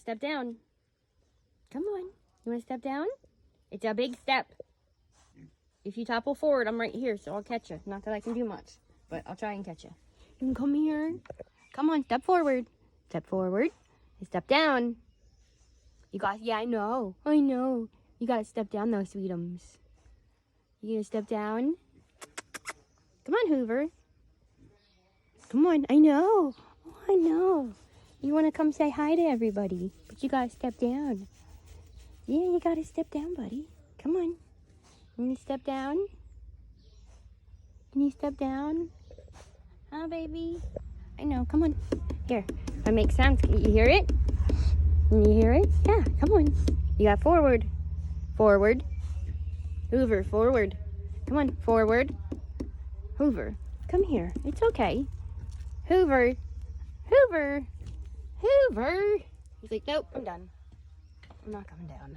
step down. Come on. You want to step down? It's a big step. If you topple forward, I'm right here, so I'll catch you. Not that I can do much, but I'll try and catch you. You can come here. Come on, step forward. Step forward. Step down. You got, yeah, I know. You gotta step down though, sweetums. You gonna step down? Come on, Hoover. Come on, I know. Oh, I know. You wanna come say hi to everybody, but you gotta step down. Yeah, you gotta step down, buddy. Come on. Can you step down? Can you step down? Huh, baby? I know, come on. Here, if I make sounds, can you hear it? Can you hear it? Yeah, come on. You got forward. Forward. Hoover, forward. Come on, forward. Hoover, come here. It's okay. Hoover. Hoover. Hoover. He's like, nope, I'm done. I'm not coming down.